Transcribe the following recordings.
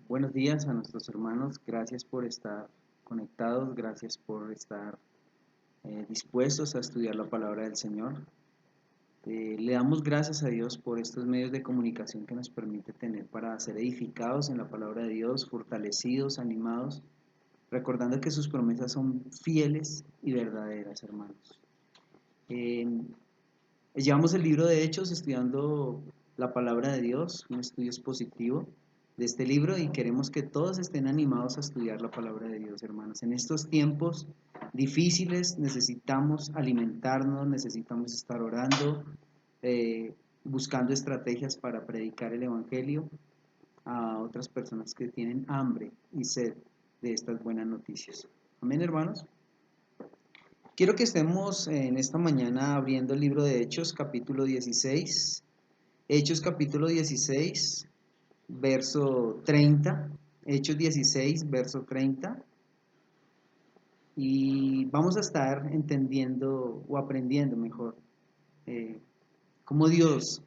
Buenos días a nuestros hermanos, gracias por estar conectados, gracias por estar dispuestos a estudiar la palabra del Señor. Le damos gracias a Dios por estos medios de comunicación que nos permite tener para ser edificados en la palabra de Dios, fortalecidos, animados, recordando que sus promesas son fieles y verdaderas, hermanos. Eh, Llevamos el libro de Hechos estudiando la palabra de Dios, un estudio expositivo de este libro y queremos que todos estén animados a estudiar la palabra de Dios, hermanos. En estos tiempos difíciles necesitamos alimentarnos, necesitamos estar orando, buscando estrategias para predicar el Evangelio a otras personas que tienen hambre y sed de estas buenas noticias. Amén, hermanos. Quiero que estemos en esta mañana abriendo el libro de Hechos, capítulo 16. Hechos, capítulo 16, verso 30. Hechos 16, verso 30. Y vamos a estar entendiendo o aprendiendo mejor cómo Dios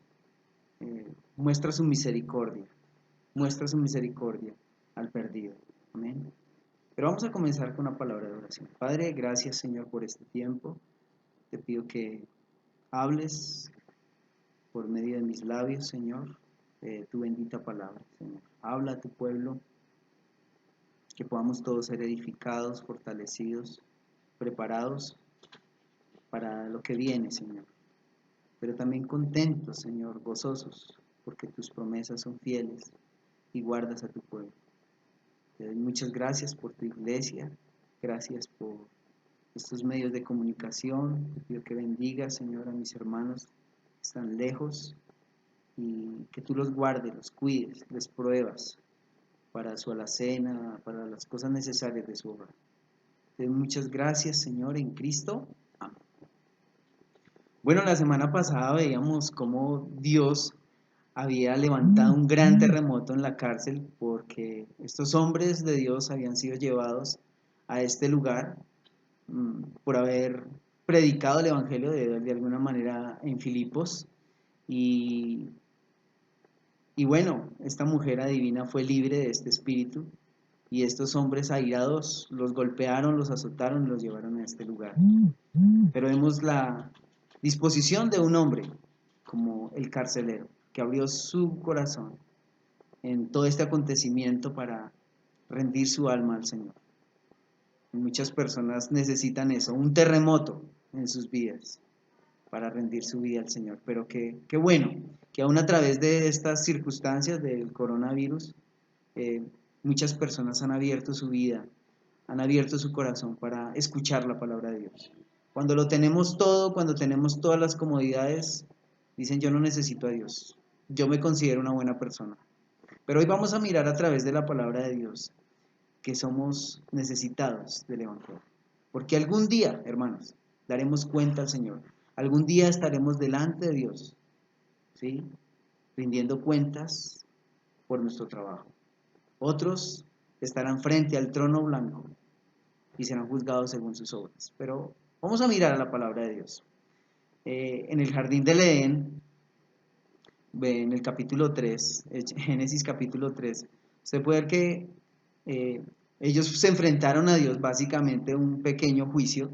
muestra su misericordia al perdido. Amén. Pero vamos a comenzar con una palabra de oración. Padre, gracias Señor por este tiempo. Te pido que hables por medio de mis labios, Señor, tu bendita palabra, Señor. Habla a tu pueblo, que podamos todos ser edificados, fortalecidos, preparados para lo que viene, Señor. Pero también contentos, Señor, gozosos, porque tus promesas son fieles y guardas a tu pueblo. Te doy muchas gracias por tu iglesia, gracias por estos medios de comunicación. Te pido que bendigas, Señor, a mis hermanos que están lejos, y que tú los guardes, los cuides, les pruebas para su alacena, para las cosas necesarias de su hogar. Te doy muchas gracias, Señor, en Cristo. Amén. Bueno, la semana pasada veíamos cómo Dios había levantado un gran terremoto en la cárcel porque estos hombres de Dios habían sido llevados a este lugar por haber predicado el Evangelio de alguna manera en Filipos. Y bueno, esta mujer adivina fue libre de este espíritu y estos hombres airados los golpearon, los azotaron y los llevaron a este lugar. Pero vemos la disposición de un hombre como el carcelero, que abrió su corazón en todo este acontecimiento para rendir su alma al Señor. Y muchas personas necesitan eso, un terremoto en sus vidas para rendir su vida al Señor. Pero qué bueno que aún a través de estas circunstancias del coronavirus, eh, muchas personas han abierto su vida, han abierto su corazón para escuchar la palabra de Dios. Cuando lo tenemos todo, cuando tenemos todas las comodidades, dicen yo no necesito a Dios, yo me considero una buena persona. Pero hoy vamos a mirar a través de la palabra de Dios que somos necesitados del Evangelio. Porque algún día, hermanos, daremos cuenta al Señor. Algún día estaremos delante de Dios, ¿sí? Rindiendo cuentas por nuestro trabajo. Otros estarán frente al trono blanco y serán juzgados según sus obras. Pero vamos a mirar a la palabra de Dios. En el jardín del Edén, en el capítulo 3, Génesis capítulo 3, usted puede ver que eh, ellos se enfrentaron a Dios, básicamente un pequeño juicio.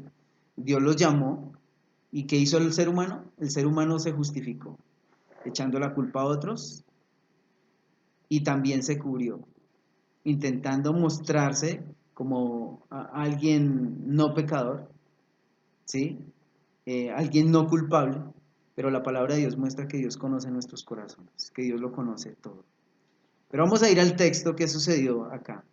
Dios los llamó, ¿y qué hizo el ser humano? El ser humano se justificó, echando la culpa a otros, y también se cubrió, intentando mostrarse como alguien no pecador, ¿sí? Alguien no culpable, pero la palabra de Dios muestra que Dios conoce nuestros corazones, que Dios lo conoce todo. Pero vamos a ir al texto que sucedió acá.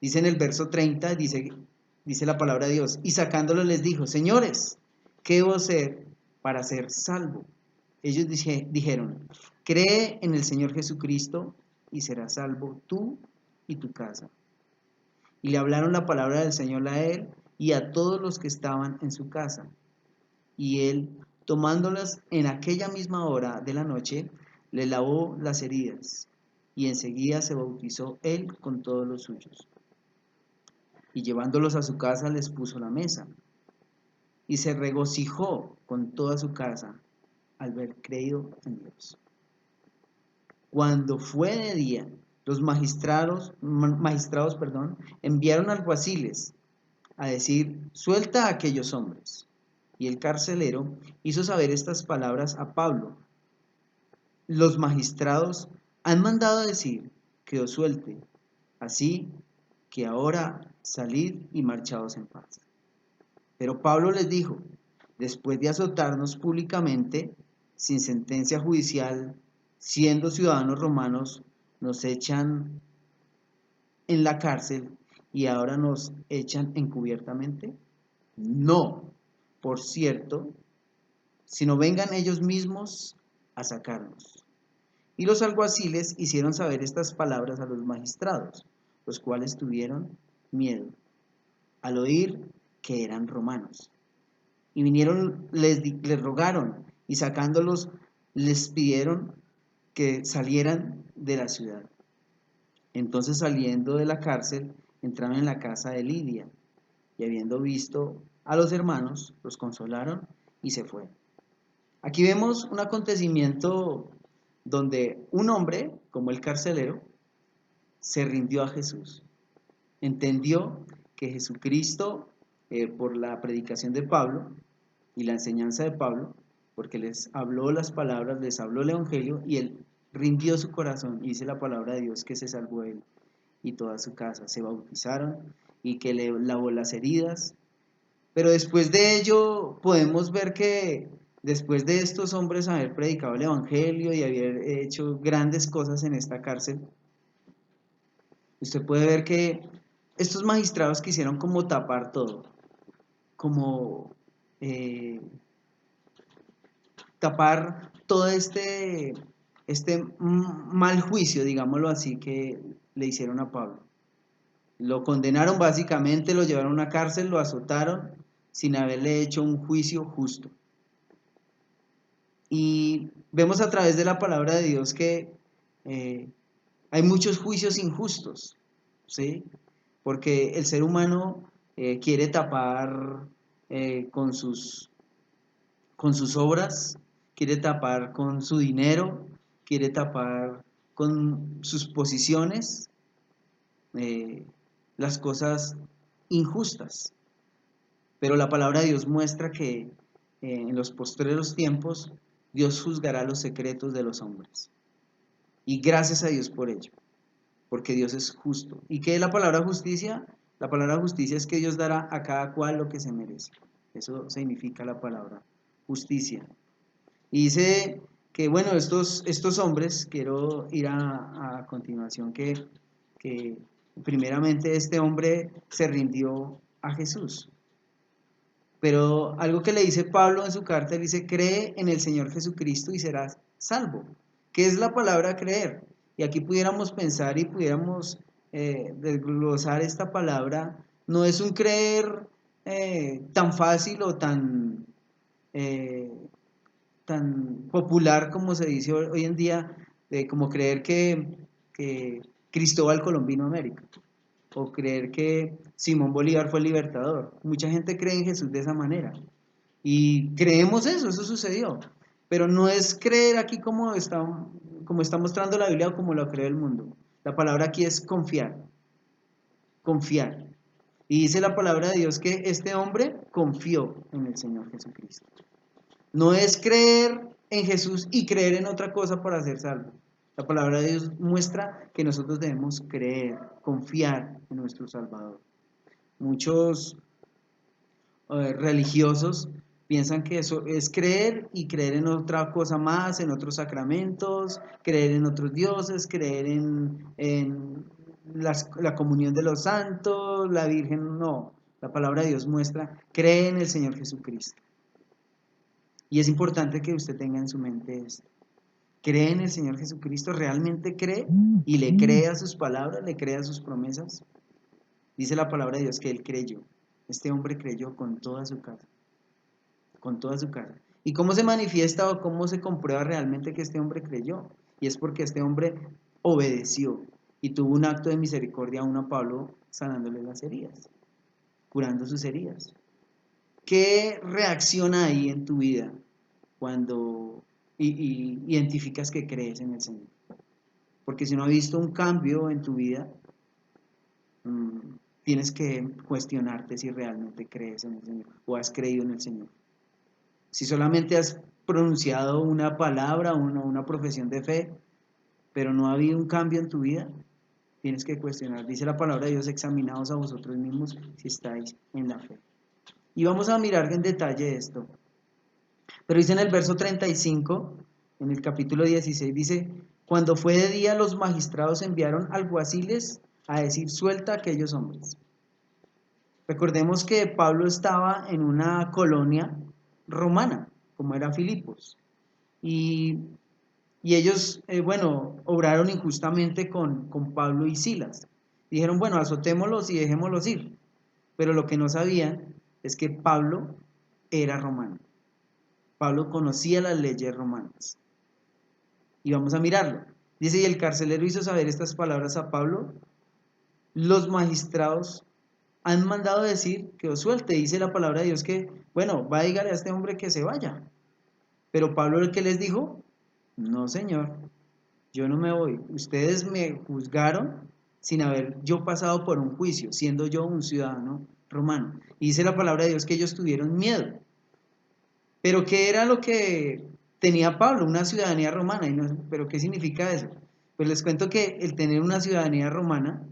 Dice en el verso 30, dice la palabra de Dios, y sacándolo les dijo, señores, ¿qué debo hacer para ser salvo? Ellos dijeron, cree en el Señor Jesucristo y serás salvo tú y tu casa. Y le hablaron la palabra del Señor a él y a todos los que estaban en su casa. Y él, tomándolas en aquella misma hora de la noche, le lavó las heridas, y enseguida se bautizó él con todos los suyos. Y llevándolos a su casa les puso la mesa, y se regocijó con toda su casa al ver creído en Dios. Cuando fue de día, Los magistrados, enviaron alguaciles a decir: suelta a aquellos hombres. Y el carcelero hizo saber estas palabras a Pablo: los magistrados han mandado decir que os suelte, así que ahora salid y marchaos en paz. Pero Pablo les dijo: después de azotarnos públicamente, sin sentencia judicial, siendo ciudadanos romanos, nos echan en la cárcel y ahora nos echan encubiertamente. No, por cierto, sino vengan ellos mismos a sacarnos. Y los alguaciles hicieron saber estas palabras a los magistrados, los cuales tuvieron miedo al oír que eran romanos. Y vinieron, les rogaron, y sacándolos les pidieron que salieran de la ciudad. Entonces, saliendo de la cárcel, entraron en la casa de Lidia, y habiendo visto a los hermanos, los consolaron y se fueron. Aquí vemos un acontecimiento donde un hombre, como el carcelero, se rindió a Jesús. Entendió que Jesucristo, por la predicación de Pablo y la enseñanza de Pablo, porque les habló las palabras, les habló el Evangelio, y él rindió su corazón, y dice la palabra de Dios que se salvó él y toda su casa. Se bautizaron y que le lavó las heridas. Pero después de ello podemos ver que después de estos hombres haber predicado el Evangelio y haber hecho grandes cosas en esta cárcel, usted puede ver que estos magistrados quisieron como tapar todo, como tapar todo este mal juicio, digámoslo así, que le hicieron a Pablo. Lo condenaron básicamente, lo llevaron a una cárcel, lo azotaron sin haberle hecho un juicio justo. Y vemos a través de la palabra de Dios que hay muchos juicios injustos, ¿sí? Porque el ser humano quiere tapar con sus obras, quiere tapar con su dinero, quiere tapar con sus posiciones las cosas injustas. Pero la palabra de Dios muestra que en los postreros tiempos Dios juzgará los secretos de los hombres. Y gracias a Dios por ello, porque Dios es justo. ¿Y qué es la palabra justicia? La palabra justicia es que Dios dará a cada cual lo que se merece. Eso significa la palabra justicia. Y dice que, bueno, estos hombres, quiero ir a continuación, que primeramente este hombre se rindió a Jesús. Pero algo que le dice Pablo en su carta, él dice: cree en el Señor Jesucristo y serás salvo. ¿Qué es la palabra creer? Y aquí pudiéramos pensar y pudiéramos desglosar esta palabra. No es un creer tan fácil o eh, tan popular como se dice hoy en día, como creer que Cristóbal Colón vino a América, o creer que Simón Bolívar fue el libertador. Mucha gente cree en Jesús de esa manera. Y creemos eso sucedió. Pero no es creer aquí como está mostrando la Biblia o como lo cree el mundo. La palabra aquí es confiar. Confiar. Y dice la palabra de Dios que este hombre confió en el Señor Jesucristo. No es creer en Jesús y creer en otra cosa para ser salvo. La palabra de Dios muestra que nosotros debemos creer, confiar en nuestro Salvador. Muchos religiosos piensan que eso es creer y creer en otra cosa más, en otros sacramentos, creer en otros dioses, creer en la comunión de los santos, la Virgen. No, la palabra de Dios muestra: cree en el Señor Jesucristo. Y es importante que usted tenga en su mente esto. ¿Cree en el Señor Jesucristo? ¿Realmente cree? ¿Y le cree a sus palabras? ¿Le cree a sus promesas? Dice la palabra de Dios que él creyó. Este hombre creyó con toda su casa. Con toda su casa. ¿Y cómo se manifiesta o cómo se comprueba realmente que este hombre creyó? Y es porque este hombre obedeció y tuvo un acto de misericordia aún a Pablo, sanándole las heridas, curando sus heridas. ¿Qué reacciona ahí en tu vida cuando identificas que crees en el Señor? Porque si no has visto un cambio en tu vida, tienes que cuestionarte si realmente crees en el Señor o has creído en el Señor. Si solamente has pronunciado una palabra, una profesión de fe, pero no ha habido un cambio en tu vida, tienes que cuestionar. Dice la palabra de Dios: examinaos a vosotros mismos si estáis en la fe. Y vamos a mirar en detalle esto. Pero dice en el verso 35, en el capítulo 16, dice: cuando fue de día, los magistrados enviaron alguaciles a decir: suelta a aquellos hombres. Recordemos que Pablo estaba en una colonia romana, como era Filipos, y, y ellos, obraron injustamente con Pablo y Silas. Dijeron: bueno, azotémoslos y dejémoslos ir. Pero lo que no sabían es que Pablo era romano. Pablo conocía las leyes romanas. Y vamos a mirarlo. Dice: y el carcelero hizo saber estas palabras a Pablo. Los magistrados han mandado decir que os suelte. Dice la palabra de Dios que, bueno, va a dígale a este hombre que se vaya. Pero Pablo, el que les dijo: no, señor, yo no me voy. Ustedes me juzgaron sin haber yo pasado por un juicio, siendo yo un ciudadano romano. Y dice la palabra de Dios que ellos tuvieron miedo. Pero ¿qué era lo que tenía Pablo? Una ciudadanía romana. ¿Pero qué significa eso? Pues les cuento que el tener una ciudadanía romana,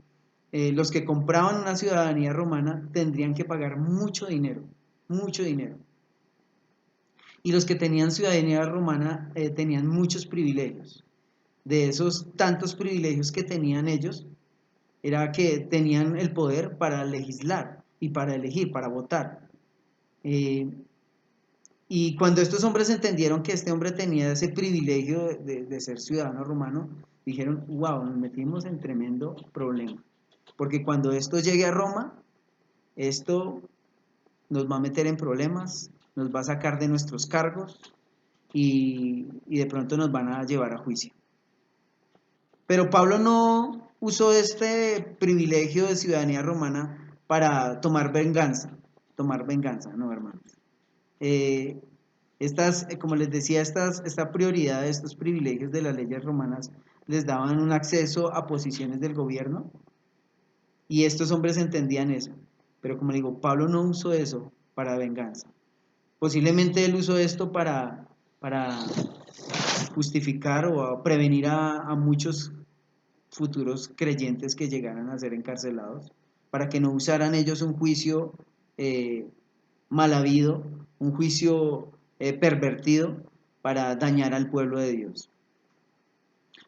los que compraban una ciudadanía romana tendrían que pagar mucho dinero, mucho dinero. Y los que tenían ciudadanía romana tenían muchos privilegios. De esos tantos privilegios que tenían ellos, era que tenían el poder para legislar y para elegir, para votar. Y cuando estos hombres entendieron que este hombre tenía ese privilegio de ser ciudadano romano, dijeron: wow, nos metimos en tremendo problema. Porque cuando esto llegue a Roma, esto nos va a meter en problemas, nos va a sacar de nuestros cargos y de pronto nos van a llevar a juicio. Pero Pablo no usó este privilegio de ciudadanía romana para tomar venganza, no, hermanos. Como les decía, esta prioridad, estos privilegios de las leyes romanas les daban un acceso a posiciones del gobierno y estos hombres entendían eso. Pero como digo, Pablo no usó eso para venganza. Posiblemente él usó esto para justificar o prevenir a muchos futuros creyentes que llegaran a ser encarcelados, para que no usaran ellos un juicio mal habido, un juicio pervertido para dañar al pueblo de Dios.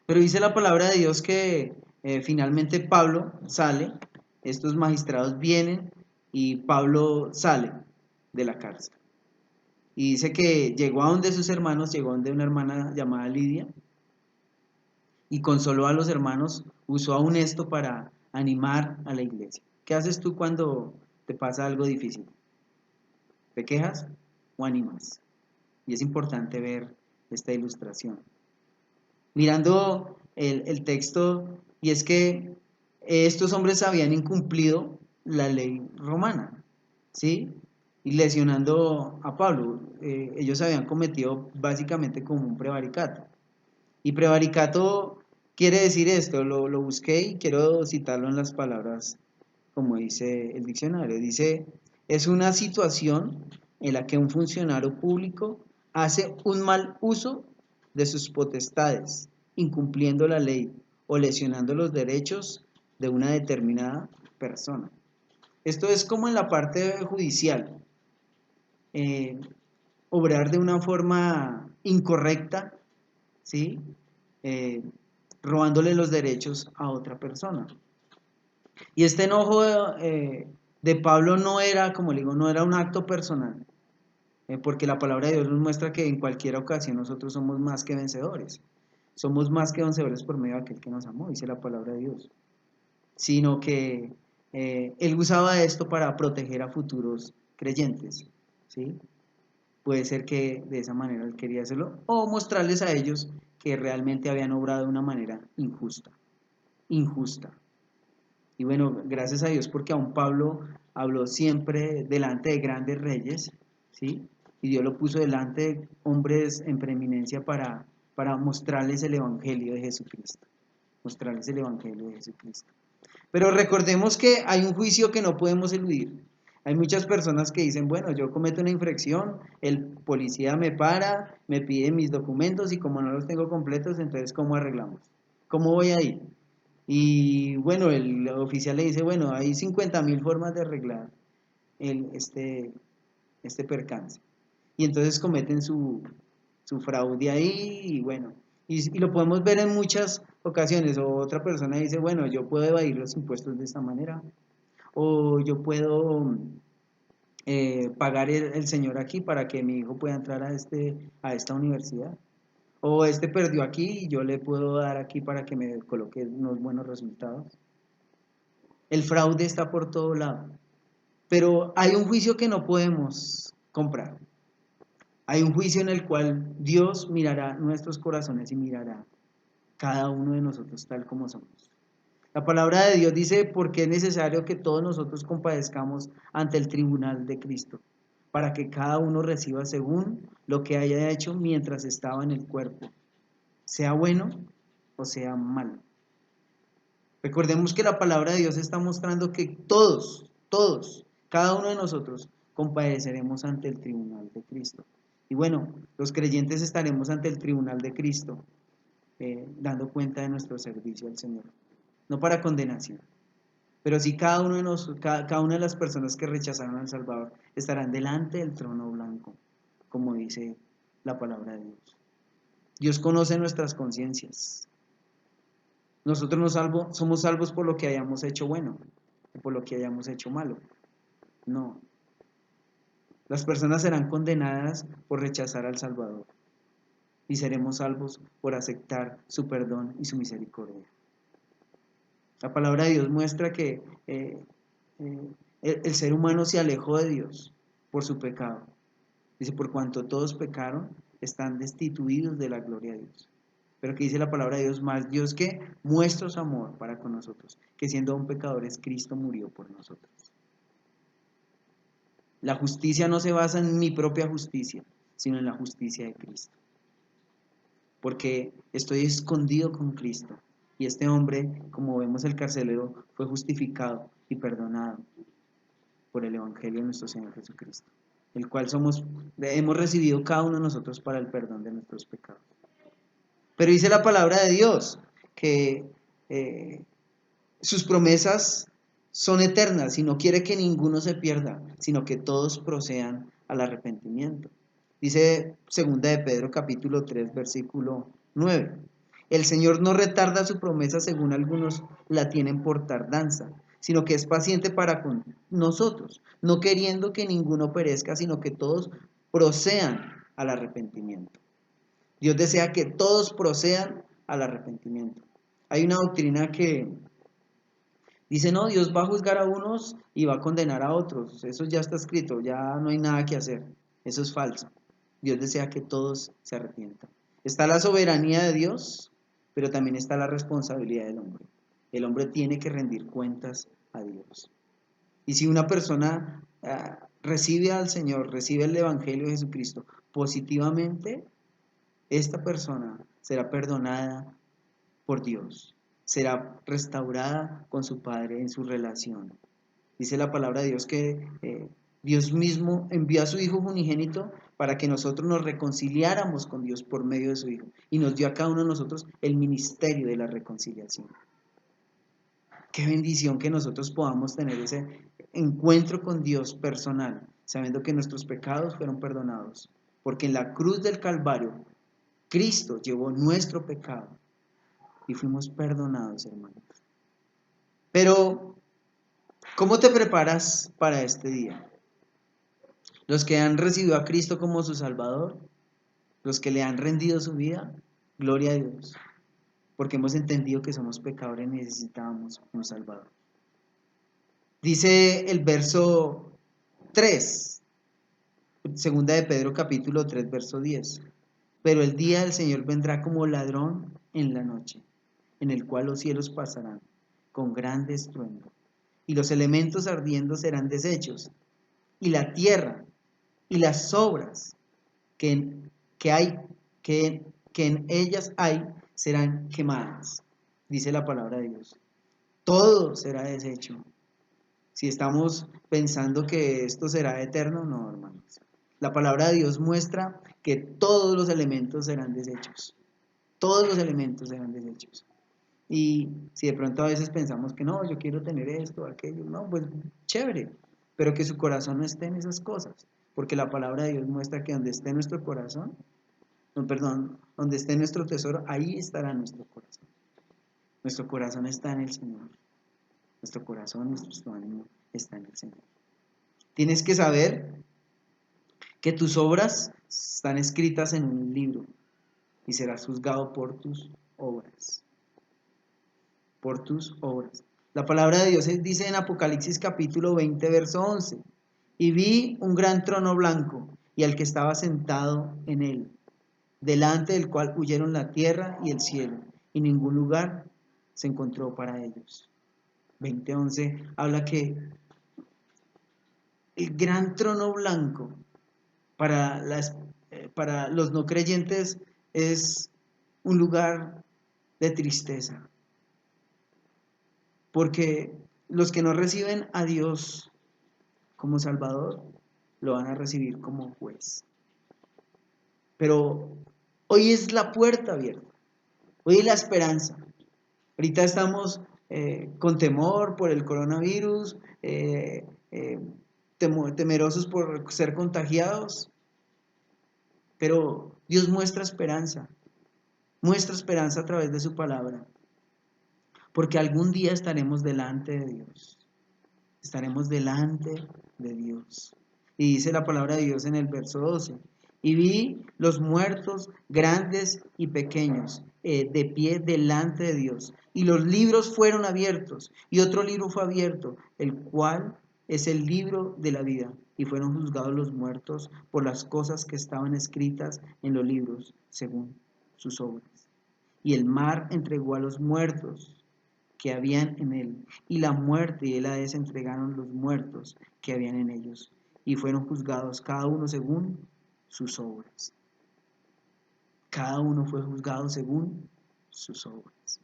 Pero dice la palabra de Dios que finalmente Pablo sale, estos magistrados vienen y Pablo sale de la cárcel. Y dice que llegó a donde sus hermanos, llegó a donde una hermana llamada Lidia, y consoló a los hermanos, usó aún esto para animar a la iglesia. ¿Qué haces tú cuando te pasa algo difícil? ¿Te quejas o animas? Y es importante ver esta ilustración. Mirando el texto, y es que estos hombres habían incumplido la ley romana, ¿sí? Y lesionando a Pablo. Ellos habían cometido básicamente como un prevaricato. Y prevaricato quiere decir esto, lo busqué y quiero citarlo en las palabras como dice el diccionario. Dice: es una situación en la que un funcionario público hace un mal uso de sus potestades, incumpliendo la ley o lesionando los derechos de una determinada persona. Esto es como en la parte judicial, eh, obrar de una forma incorrecta, ¿sí? Eh, robándole los derechos a otra persona. Y este enojo de Pablo no era, como le digo, no era un acto personal, porque la palabra de Dios nos muestra que en cualquier ocasión nosotros somos más que vencedores. Somos más que vencedores por medio de aquel que nos amó, dice la palabra de Dios. Sino que él usaba esto para proteger a futuros creyentes, ¿sí? Puede ser que de esa manera él quería hacerlo, o mostrarles a ellos que realmente habían obrado de una manera injusta. Y bueno, gracias a Dios porque aún Pablo habló siempre delante de grandes reyes, ¿sí? Y Dios lo puso delante de hombres en preeminencia para mostrarles el Evangelio de Jesucristo. mostrarles el Evangelio de Jesucristo. Pero recordemos que hay un juicio que no podemos eludir. Hay muchas personas que dicen, bueno, yo cometo una infracción, el policía me para, me pide mis documentos y como no los tengo completos, entonces ¿cómo arreglamos? ¿Cómo voy ahí? Y bueno, el oficial le dice, bueno, hay 50.000 formas de arreglar el, este percance. Y entonces cometen su fraude ahí y bueno, y lo podemos ver en muchas ocasiones. O otra persona dice, bueno, yo puedo evadir los impuestos de esta manera, o yo puedo pagar el señor aquí para que mi hijo pueda entrar a esta universidad. O este perdió aquí y yo le puedo dar aquí para que me coloque unos buenos resultados. El fraude está por todo lado. Pero hay un juicio que no podemos comprar. Hay un juicio en el cual Dios mirará nuestros corazones y mirará cada uno de nosotros tal como somos. La palabra de Dios dice porque es necesario que todos nosotros compadezcamos ante el tribunal de Cristo, para que cada uno reciba según lo que haya hecho mientras estaba en el cuerpo, sea bueno o sea malo. Recordemos que la palabra de Dios está mostrando que todos, cada uno de nosotros compadeceremos ante el tribunal de Cristo. Y bueno, los creyentes estaremos ante el tribunal de Cristo, dando cuenta de nuestro servicio al Señor. No para condenación, pero sí cada una de las personas que rechazaron al Salvador estarán delante del trono blanco, como dice la palabra de Dios. Dios conoce nuestras conciencias. Nosotros somos salvos por lo que hayamos hecho bueno o por lo que hayamos hecho malo. No. Las personas serán condenadas por rechazar al Salvador y seremos salvos por aceptar su perdón y su misericordia. La palabra de Dios muestra que el ser humano se alejó de Dios por su pecado. Dice, por cuanto todos pecaron, están destituidos de la gloria de Dios. Pero que dice la palabra de Dios, más Dios que muestra su amor para con nosotros, que siendo aún pecadores, Cristo murió por nosotros. La justicia no se basa en mi propia justicia, sino en la justicia de Cristo. Porque estoy escondido con Cristo. Y este hombre, como vemos el carcelero, fue justificado y perdonado por el Evangelio de nuestro Señor Jesucristo, el cual hemos recibido cada uno de nosotros para el perdón de nuestros pecados. Pero dice la palabra de Dios que sus promesas son eternas y no quiere que ninguno se pierda, sino que todos procedan al arrepentimiento. Dice 2 de Pedro capítulo 3 versículo 9. El Señor no retarda su promesa según algunos la tienen por tardanza, sino que es paciente para con nosotros, no queriendo que ninguno perezca, sino que todos procedan al arrepentimiento. Dios desea que todos procedan al arrepentimiento. Hay una doctrina que dice, no, Dios va a juzgar a unos y va a condenar a otros. Eso ya está escrito, ya no hay nada que hacer. Eso es falso. Dios desea que todos se arrepientan. Está la soberanía de Dios, pero también está la responsabilidad del hombre. El hombre tiene que rendir cuentas a Dios. Y si una persona recibe al Señor, recibe el Evangelio de Jesucristo positivamente, esta persona será perdonada por Dios, será restaurada con su Padre en su relación. Dice la palabra de Dios que Dios mismo envió a su Hijo unigénito para que nosotros nos reconciliáramos con Dios por medio de su Hijo y nos dio a cada uno de nosotros el ministerio de la reconciliación. Qué bendición que nosotros podamos tener ese encuentro con Dios personal, sabiendo que nuestros pecados fueron perdonados, porque en la cruz del Calvario Cristo llevó nuestro pecado y fuimos perdonados, hermanos. Pero, ¿cómo te preparas para este día? Los que han recibido a Cristo como su Salvador, los que le han rendido su vida, gloria a Dios, porque hemos entendido que somos pecadores y necesitamos un Salvador. Dice el verso 3, segunda de Pedro capítulo 3, verso 10. Pero el día del Señor vendrá como ladrón en la noche, en el cual los cielos pasarán con gran estruendo, y los elementos ardiendo serán deshechos, y la tierra y las obras que en ellas hay serán quemadas. dice la palabra de Dios. Todo será deshecho. Si estamos pensando que esto será eterno, no, hermanos. La palabra de Dios muestra que todos los elementos serán deshechos. Todos los elementos serán deshechos. Y si de pronto a veces pensamos que no, yo quiero tener esto, aquello, no, pues chévere, pero que su corazón no esté en esas cosas, porque la palabra de Dios muestra que donde esté nuestro corazón, no, perdón, donde esté nuestro tesoro, ahí estará nuestro corazón. Nuestro corazón está en el Señor. Nuestro corazón, nuestro ánimo está en el Señor. Tienes que saber que tus obras están escritas en un libro y serás juzgado por tus obras. Por tus obras. La palabra de Dios dice en Apocalipsis capítulo 20, verso 11, y vi un gran trono blanco y al que estaba sentado en él, delante del cual huyeron la tierra y el cielo, y ningún lugar se encontró para ellos. 20:11 habla que el gran trono blanco para los no creyentes es un lugar de tristeza, porque los que no reciben a Dios como Salvador lo van a recibir como juez. Pero hoy es la puerta abierta, hoy es la esperanza. Ahorita estamos con temor por el coronavirus, temerosos por ser contagiados, pero Dios muestra esperanza a través de su palabra, porque algún día estaremos delante de Dios, estaremos delante de Dios. Y dice la palabra de Dios en el verso 12, y vi los muertos grandes y pequeños de pie delante de Dios, y los libros fueron abiertos, y otro libro fue abierto, el cual es el libro de la vida, y fueron juzgados los muertos por las cosas que estaban escritas en los libros, según sus obras. Y el mar entregó a los muertos que habían en él, y la muerte y el Hades entregaron los muertos que habían en ellos, y fueron juzgados cada uno según sus obras. Cada uno fue juzgado según sus obras.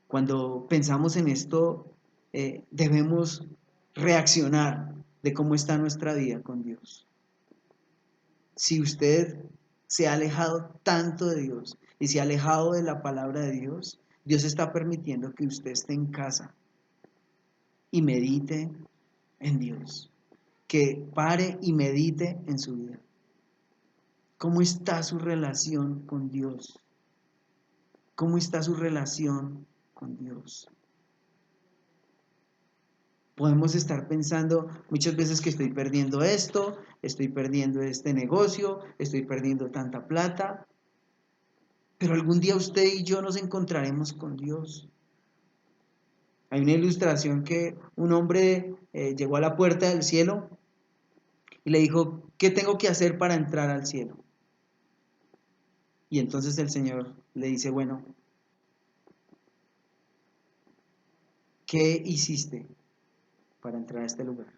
Cuando pensamos en esto, debemos reaccionar de cómo está nuestra vida con Dios. Si usted se ha alejado tanto de Dios y se ha alejado de la palabra de Dios, Dios está permitiendo que usted esté en casa y medite en Dios, que pare y medite en su vida. ¿Cómo está su relación con Dios? ¿Cómo está su relación con Dios? Podemos estar pensando muchas veces que estoy perdiendo esto, estoy perdiendo este negocio, estoy perdiendo tanta plata, pero algún día usted y yo nos encontraremos con Dios. Hay una ilustración que un hombre llegó a la puerta del cielo y le dijo, ¿qué tengo que hacer para entrar al cielo? Y entonces el Señor le dice, bueno, ¿qué hiciste para entrar a este lugar?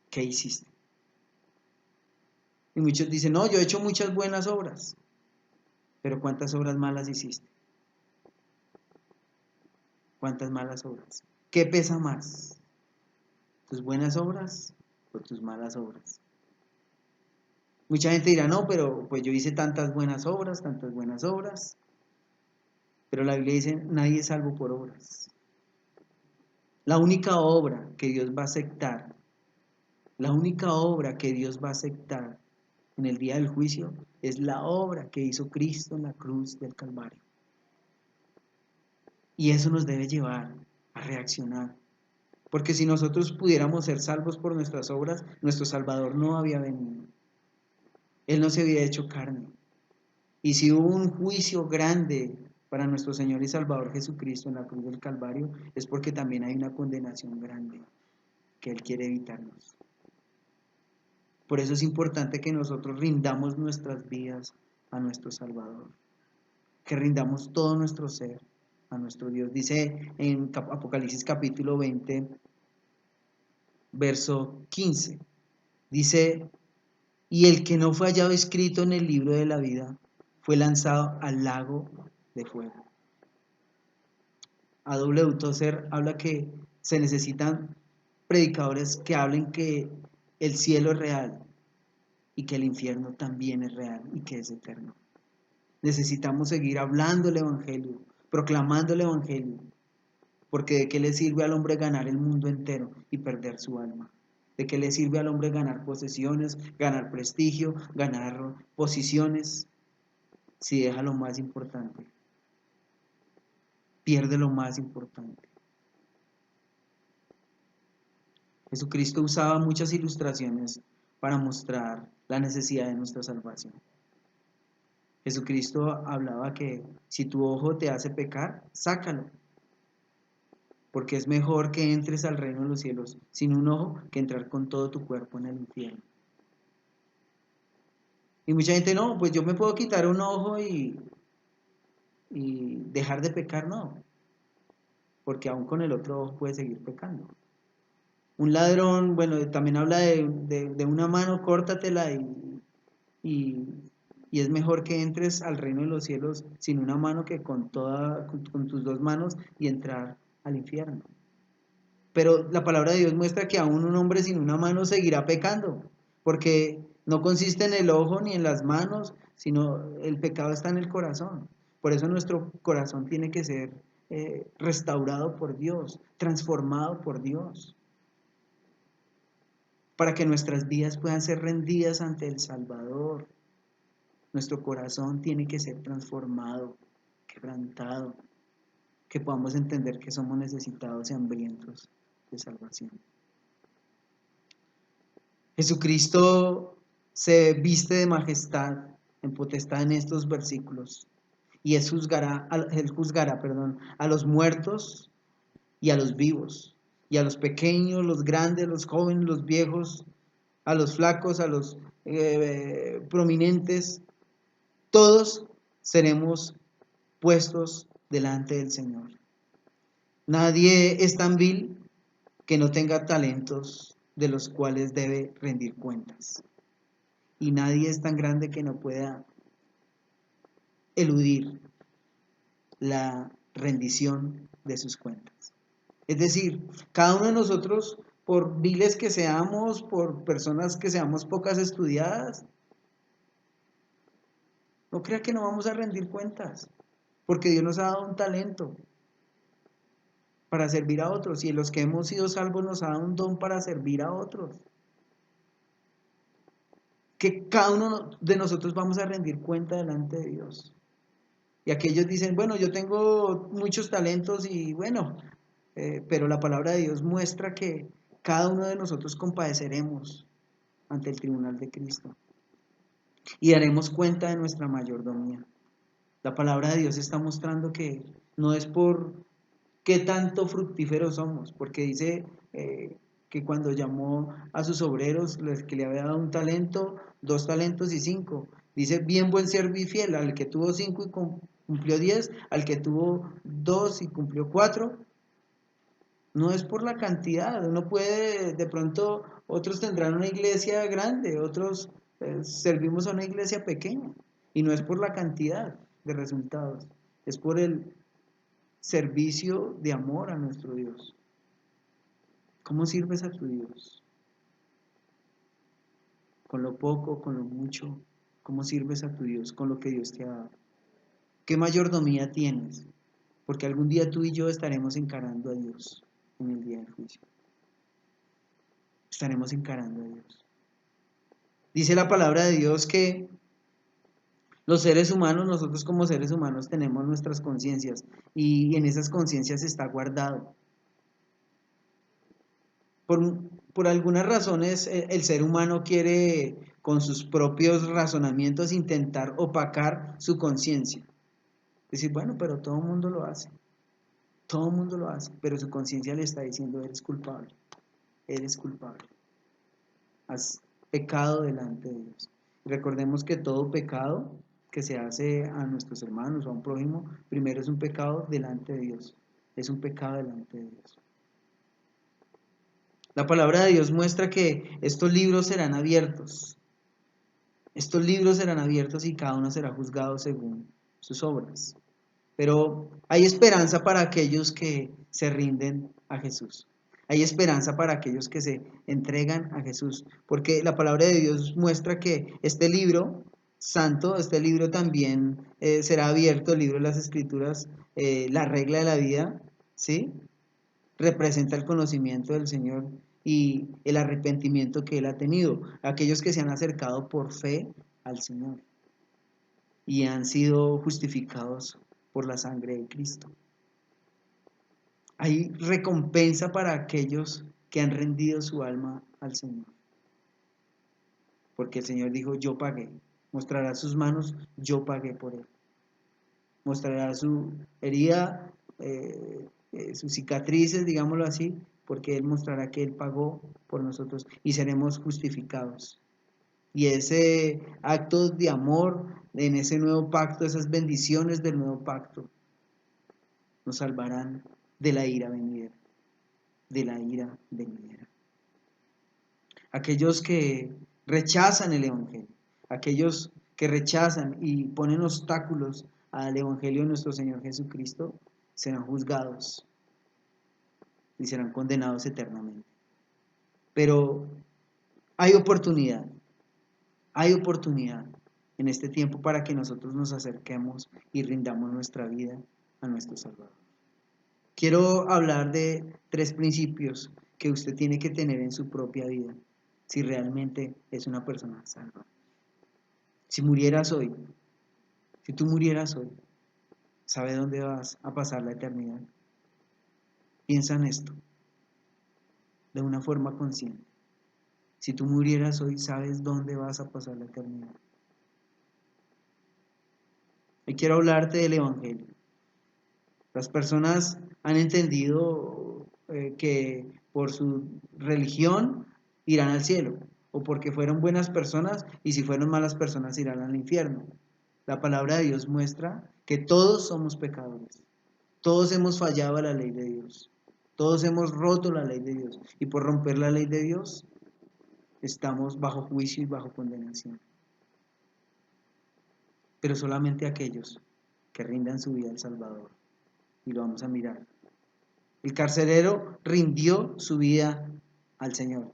¿Qué hiciste? Y muchos dicen, no, yo he hecho muchas buenas obras, pero ¿cuántas obras malas hiciste? ¿Cuántas malas obras? ¿Qué pesa más? ¿Tus buenas obras o tus malas obras? Mucha gente dirá, no, pero pues yo hice tantas buenas obras, pero la Biblia dice, nadie es salvo por obras. La única obra que Dios va a aceptar, la única obra que Dios va a aceptar en el día del juicio es la obra que hizo Cristo en la cruz del Calvario. Y eso nos debe llevar a reaccionar. Porque si nosotros pudiéramos ser salvos por nuestras obras, nuestro Salvador no había venido. Él no se había hecho carne. Y si hubo un juicio grande para nuestro Señor y Salvador Jesucristo en la cruz del Calvario, es porque también hay una condenación grande que Él quiere evitarnos. Por eso es importante que nosotros rindamos nuestras vidas a nuestro Salvador, que rindamos todo nuestro ser a nuestro Dios. Dice en Apocalipsis capítulo 20, verso 15, dice, y el que no fue hallado escrito en el libro de la vida fue lanzado al lago de fuego. A.W. Tozer habla que se necesitan predicadores que hablen que el cielo es real y que el infierno también es real y que es eterno. Necesitamos seguir hablando el Evangelio, proclamando el Evangelio, porque ¿de qué le sirve al hombre ganar el mundo entero y perder su alma? ¿De qué le sirve al hombre ganar posesiones, ganar prestigio, ganar posiciones, si deja lo más importante? Pierde lo más importante. Jesucristo usaba muchas ilustraciones para mostrar la necesidad de nuestra salvación. Jesucristo hablaba que si tu ojo te hace pecar, sácalo, porque es mejor que entres al reino de los cielos sin un ojo que entrar con todo tu cuerpo en el infierno. Y mucha gente, no, pues yo me puedo quitar un ojo y dejar de pecar, no, porque aún con el otro ojo puede seguir pecando. Un ladrón, bueno, también habla de una mano, córtatela y es mejor que entres al reino de los cielos sin una mano que con tus dos manos y entrar al infierno. Pero la palabra de Dios muestra que aún un hombre sin una mano seguirá pecando, porque no consiste en el ojo ni en las manos, sino el pecado está en el corazón. Por eso nuestro corazón tiene que ser restaurado por Dios, transformado por Dios, para que nuestras vidas puedan ser rendidas ante el Salvador. Nuestro corazón tiene que ser transformado, quebrantado, que podamos entender que somos necesitados y hambrientos de salvación. Jesucristo se viste de majestad, en potestad en estos versículos, y él juzgará a los muertos y a los vivos, y a los pequeños, los grandes, los jóvenes, los viejos, a los flacos, a los prominentes. Todos seremos puestos delante del Señor. Nadie es tan vil que no tenga talentos de los cuales debe rendir cuentas. Y nadie es tan grande que no pueda eludir la rendición de sus cuentas. Es decir, cada uno de nosotros, por viles que seamos, por personas que seamos pocas estudiadas, no crea que no vamos a rendir cuentas, porque Dios nos ha dado un talento para servir a otros, y los que hemos sido salvos nos ha dado un don para servir a otros. Que cada uno de nosotros vamos a rendir cuenta delante de Dios. Y aquellos dicen, bueno, yo tengo muchos talentos y bueno, pero la palabra de Dios muestra que cada uno de nosotros compadeceremos ante el tribunal de Cristo y daremos cuenta de nuestra mayordomía. La palabra de Dios está mostrando que no es por qué tanto fructíferos somos, porque dice que cuando llamó a sus obreros, que le había dado un talento, 2 talentos y 5, dice, bien buen siervo y fiel, al que tuvo 5 y cumplió 10, al que tuvo 2 y cumplió 4. No es por la cantidad, uno puede, de pronto, otros tendrán una iglesia grande, otros servimos a una iglesia pequeña, y no es por la cantidad de resultados, es por el servicio de amor a nuestro Dios. ¿Cómo sirves a tu Dios? Con lo poco, con lo mucho. ¿Cómo sirves a tu Dios con lo que Dios te ha dado? ¿Qué mayordomía tienes? Porque algún día tú y yo estaremos encarando a Dios en el día del juicio. Estaremos encarando a Dios. Dice la palabra de Dios que los seres humanos, nosotros como seres humanos tenemos nuestras conciencias y en esas conciencias está guardado. Por algunas razones el ser humano quiere con sus propios razonamientos intentar opacar su conciencia. Decir, bueno, pero todo el mundo lo hace. Todo el mundo lo hace, pero su conciencia le está diciendo, eres culpable. Eres culpable. Has pecado delante de Dios. Recordemos que todo pecado que se hace a nuestros hermanos o a un prójimo, primero es un pecado delante de Dios. Es un pecado delante de Dios. La palabra de Dios muestra que estos libros serán abiertos. Estos libros serán abiertos y cada uno será juzgado según sus obras. Pero hay esperanza para aquellos que se rinden a Jesús. Hay esperanza para aquellos que se entregan a Jesús. Porque la palabra de Dios muestra que este libro santo, este libro también será abierto, el libro de las Escrituras, la regla de la vida, ¿sí? Representa el conocimiento del Señor y el arrepentimiento que Él ha tenido. Aquellos que se han acercado por fe al Señor y han sido justificados por la sangre de Cristo. Hay recompensa para aquellos que han rendido su alma al Señor. Porque el Señor dijo, yo pagué. Mostrará sus manos, yo pagué por él. Mostrará su herida, sus cicatrices, digámoslo así, porque Él mostrará que Él pagó por nosotros y seremos justificados. Y ese acto de amor en ese nuevo pacto, esas bendiciones del nuevo pacto, nos salvarán de la ira venidera, de la ira venidera. Aquellos que rechazan el Evangelio, aquellos que rechazan y ponen obstáculos al Evangelio de nuestro Señor Jesucristo, serán juzgados y serán condenados eternamente. Pero hay oportunidad en este tiempo para que nosotros nos acerquemos y rindamos nuestra vida a nuestro Salvador. Quiero hablar de 3 principios que usted tiene que tener en su propia vida si realmente es una persona salva. Si murieras hoy, si tú murieras hoy, ¿sabe dónde vas a pasar la eternidad? Piensa en esto de una forma consciente. Si tú murieras hoy, ¿sabes dónde vas a pasar la eternidad? Hoy quiero hablarte del Evangelio. Las personas han entendido que por su religión irán al cielo, o porque fueron buenas personas y si fueron malas personas irán al infierno. La palabra de Dios muestra que todos somos pecadores, todos hemos fallado a la ley de Dios, todos hemos roto la ley de Dios y por romper la ley de Dios estamos bajo juicio y bajo condenación. Pero solamente aquellos que rindan su vida al Salvador, y lo vamos a mirar. El carcelero rindió su vida al Señor.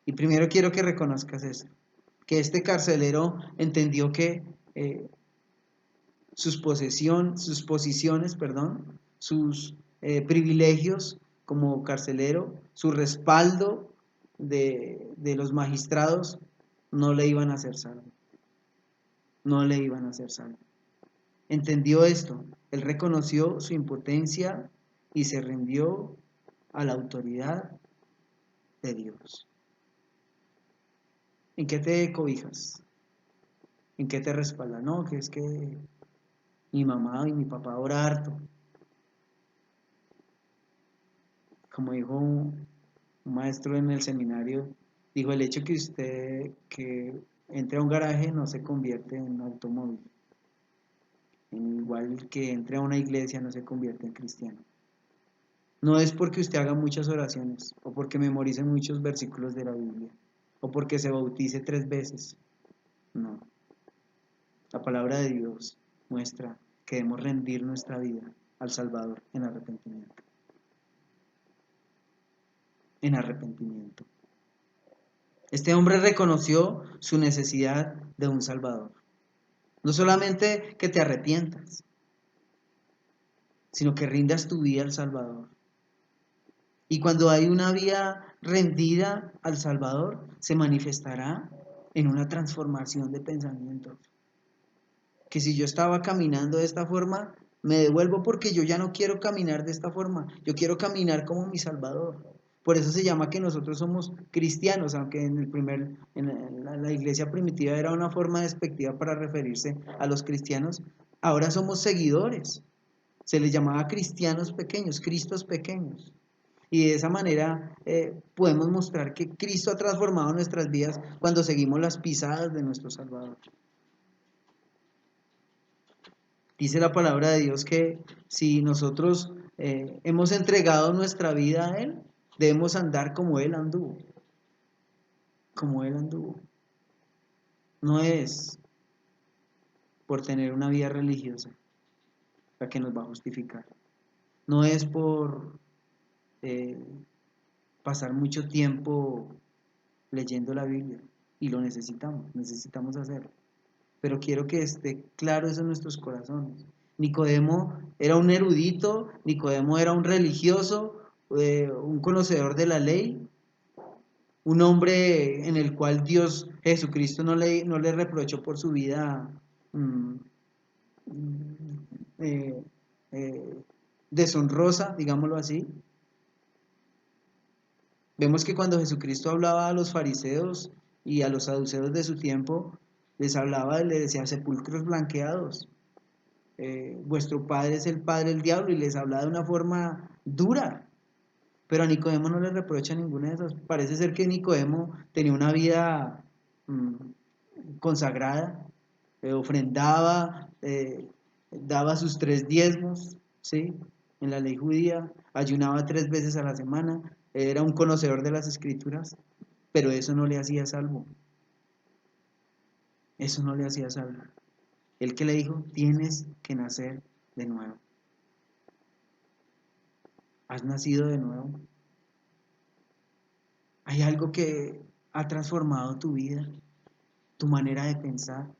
Y primero quiero que reconozcas esto, que este carcelero entendió que sus posiciones, sus privilegios como carcelero, su respaldo de los magistrados, no le iban a hacer salvo. No le iban a hacer salvo. Entendió esto, él reconoció su impotencia y se rindió a la autoridad de Dios. ¿En qué te cobijas? ¿En qué te respalda? No, que es que mi mamá y mi papá oran harto. Como dijo un maestro en el seminario, dijo, el hecho que entre a un garaje no se convierte en un automóvil. Igual que entre a una iglesia no se convierte en cristiano. No es porque usted haga muchas oraciones o porque memorice muchos versículos de la Biblia o porque se bautice 3 veces. No. La palabra de Dios muestra que debemos rendir nuestra vida al Salvador en arrepentimiento. En arrepentimiento. Este hombre reconoció su necesidad de un Salvador. No solamente que te arrepientas, sino que rindas tu vida al Salvador. Y cuando hay una vida rendida al Salvador, se manifestará en una transformación de pensamientos. Que si yo estaba caminando de esta forma, me devuelvo porque yo ya no quiero caminar de esta forma. Yo quiero caminar como mi Salvador. Por eso se llama que nosotros somos cristianos, aunque en la iglesia primitiva era una forma despectiva para referirse a los cristianos. Ahora somos seguidores. Se les llamaba cristianos pequeños, cristos pequeños. Y de esa manera podemos mostrar que Cristo ha transformado nuestras vidas cuando seguimos las pisadas de nuestro Salvador. Dice la palabra de Dios que si nosotros hemos entregado nuestra vida a Él, debemos andar como Él anduvo. Como Él anduvo. No es por tener una vida religiosa. la que nos va a justificar. No es por pasar mucho tiempo leyendo la Biblia, y lo necesitamos hacerlo. Pero quiero que esté claro eso en nuestros corazones. Nicodemo era un erudito, Nicodemo era un religioso, un conocedor de la ley, un hombre en el cual Dios, Jesucristo, no le reprochó por su vida mm, eh, eh, deshonrosa, digámoslo así. Vemos que cuando Jesucristo hablaba a los fariseos y a los saduceos de su tiempo, les hablaba, les decía sepulcros blanqueados. Vuestro padre es el padre del diablo, y les hablaba de una forma dura. Pero a Nicodemo no le reprocha ninguna de esas. Parece ser que Nicodemo tenía una vida consagrada, ofrendaba, daba sus 3 diezmos, ¿sí? En la ley judía, ayunaba 3 veces a la semana, era un conocedor de las escrituras, pero eso no le hacía salvo. Eso no le hacía salvo. El que le dijo, tienes que nacer de nuevo. ¿Has nacido de nuevo? ¿Hay algo que ha transformado tu vida, tu manera de pensar?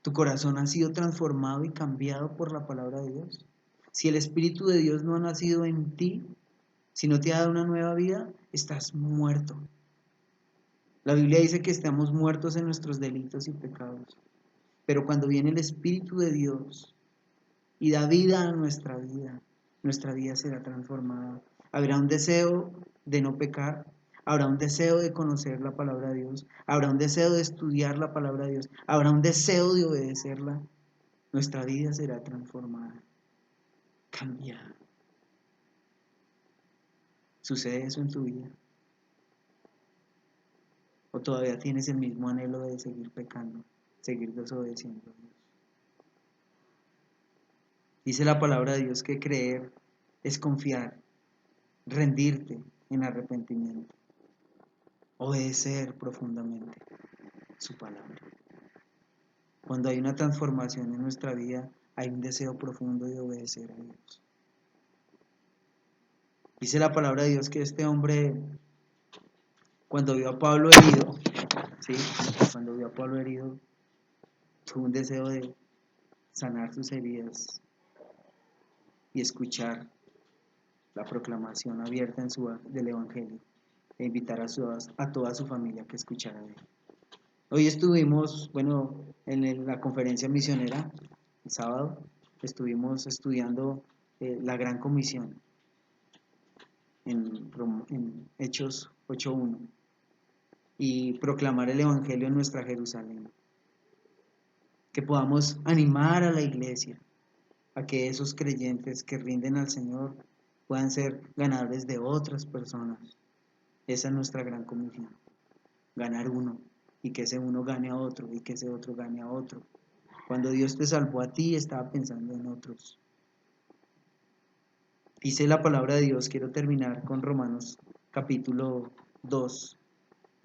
¿Tu corazón ha sido transformado y cambiado por la palabra de Dios? Si el Espíritu de Dios no ha nacido en ti, si no te ha dado una nueva vida, estás muerto. La Biblia dice que estamos muertos en nuestros delitos y pecados. Pero cuando viene el Espíritu de Dios y da vida a nuestra vida será transformada. Habrá un deseo de no pecar, habrá un deseo de conocer la palabra de Dios, habrá un deseo de estudiar la palabra de Dios, habrá un deseo de obedecerla. Nuestra vida será transformada, cambiada. ¿Sucede eso en tu vida? ¿O todavía tienes el mismo anhelo de seguir pecando, seguir desobedeciendo a Dios? Dice la palabra de Dios que creer es confiar, rendirte en arrepentimiento, obedecer profundamente su palabra. Cuando hay una transformación en nuestra vida, hay un deseo profundo de obedecer a Dios. Dice la palabra de Dios que este hombre, cuando vio a Pablo herido, ¿sí? Cuando vio a Pablo herido, tuvo un deseo de sanar sus heridas y escuchar la proclamación abierta del Evangelio e invitar a toda su familia que escuchara de él. Hoy estuvimos, en la conferencia misionera, el sábado, estuvimos estudiando la Gran Comisión en Hechos 8:1 y proclamar el Evangelio en nuestra Jerusalén. Que podamos animar a la iglesia a que esos creyentes que rinden al Señor puedan ser ganadores de otras personas. Esa es nuestra gran comisión, ganar uno y que ese uno gane a otro y que ese otro gane a otro. Cuando Dios te salvó a ti, estaba pensando en otros. Dice la palabra de Dios, quiero terminar con Romanos capítulo 2,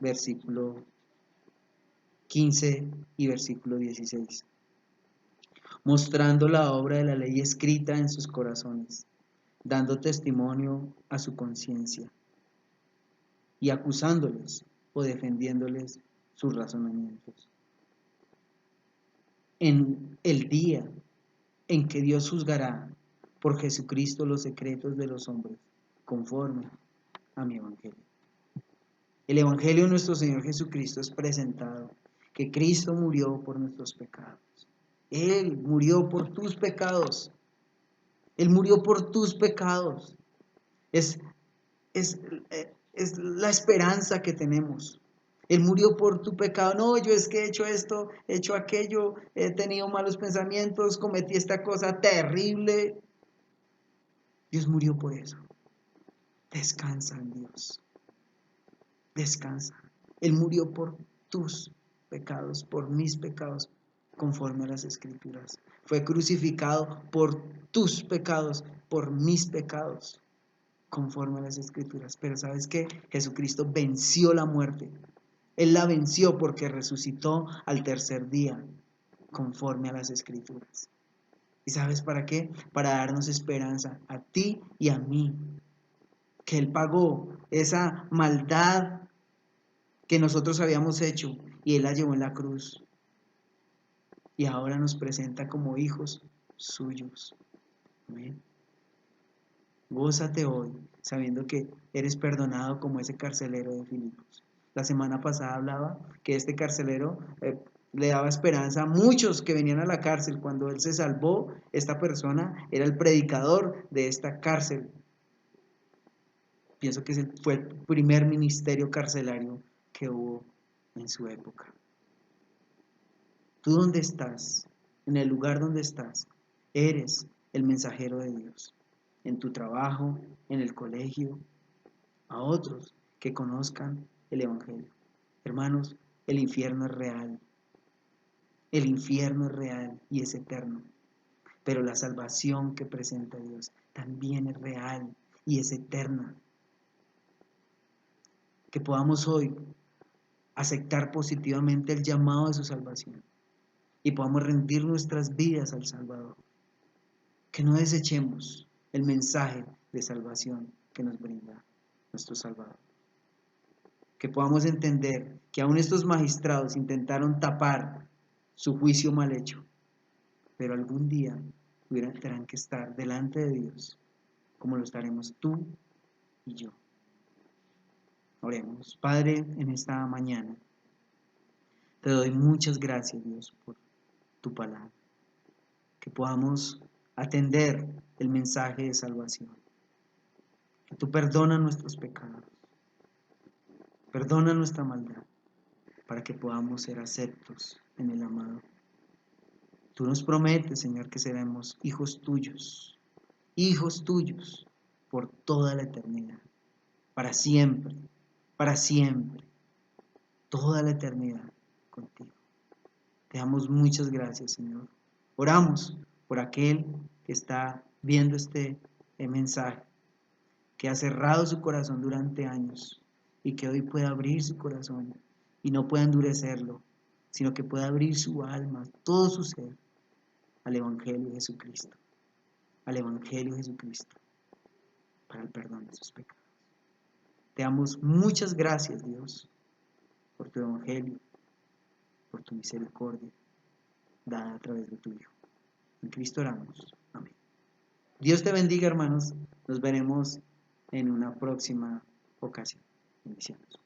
versículo 15 y versículo 16. Mostrando la obra de la ley escrita en sus corazones, dando testimonio a su conciencia y acusándoles o defendiéndoles sus razonamientos. En el día en que Dios juzgará por Jesucristo los secretos de los hombres, conforme a mi evangelio. El evangelio de nuestro Señor Jesucristo es presentado, que Cristo murió por nuestros pecados. Él murió por tus pecados. Él murió por tus pecados. Es, es, es la esperanza que tenemos. Él murió por tu pecado. No, yo es que he hecho esto, he hecho aquello, he tenido malos pensamientos, cometí esta cosa terrible. Dios murió por eso. Descansa en Dios. Descansa. Él murió por tus pecados, por mis pecados, conforme a las Escrituras. Fue crucificado por tus pecados, por mis pecados, conforme a las Escrituras. Pero ¿sabes qué? Jesucristo venció la muerte. Él la venció porque resucitó al tercer día, conforme a las Escrituras. ¿Y sabes para qué? Para darnos esperanza a ti y a mí, que Él pagó esa maldad que nosotros habíamos hecho y Él la llevó en la cruz. Y ahora nos presenta como hijos suyos. Amén. Gózate hoy sabiendo que eres perdonado como ese carcelero de Filipos. La semana pasada hablaba que este carcelero le daba esperanza a muchos que venían a la cárcel. Cuando él se salvó, esta persona era el predicador de esta cárcel. Pienso que fue el primer ministerio carcelario que hubo en su época. ¿Tú dónde estás? En el lugar donde estás, eres el mensajero de Dios. En tu trabajo, en el colegio, a otros que conozcan el Evangelio. Hermanos, el infierno es real. El infierno es real y es eterno. Pero la salvación que presenta Dios también es real y es eterna. Que podamos hoy aceptar positivamente el llamado de su salvación y podamos rendir nuestras vidas al Salvador. Que no desechemos el mensaje de salvación que nos brinda nuestro Salvador. Que podamos entender que aún estos magistrados intentaron tapar su juicio mal hecho, pero algún día tendrán que estar delante de Dios, como lo estaremos tú y yo. Oremos. Padre, en esta mañana te doy muchas gracias, Dios, por tu palabra. Que podamos atender el mensaje de salvación. Que tú perdonas nuestros pecados. Perdona nuestra maldad para que podamos ser aceptos en el amado. Tú nos prometes, Señor, que seremos hijos tuyos por toda la eternidad, para siempre, toda la eternidad contigo. Te damos muchas gracias, Señor. Oramos por aquel que está viendo este mensaje, que ha cerrado su corazón durante años y que hoy pueda abrir su corazón y no pueda endurecerlo, sino que pueda abrir su alma, todo su ser, al Evangelio de Jesucristo, al Evangelio de Jesucristo, para el perdón de sus pecados. Te damos muchas gracias, Dios, por tu Evangelio, por tu misericordia, dada a través de tu Hijo. En Cristo oramos. Amén. Dios te bendiga, hermanos. Nos veremos en una próxima ocasión. Bendiciones.